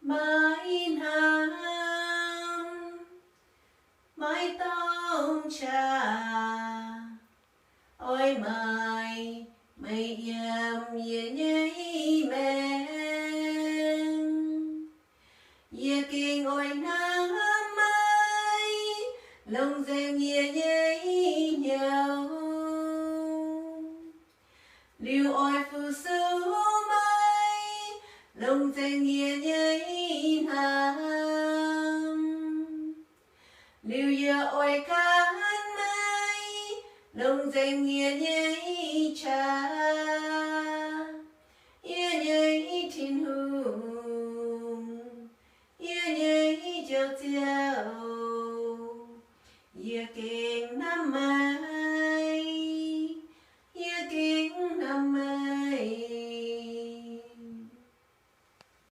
mãi nam mãi tông cha ôi mày mày yam ye nhây men ye kinh ôi nam mày lòng dèm ye nhây nhau liu ôi phụ sư mày lòng dèm ye nhây nam liu ye ôi can mày lòng dèm ye nhây cha ye nhây thiên hùng ye nhây châu châu ye kinh nam mày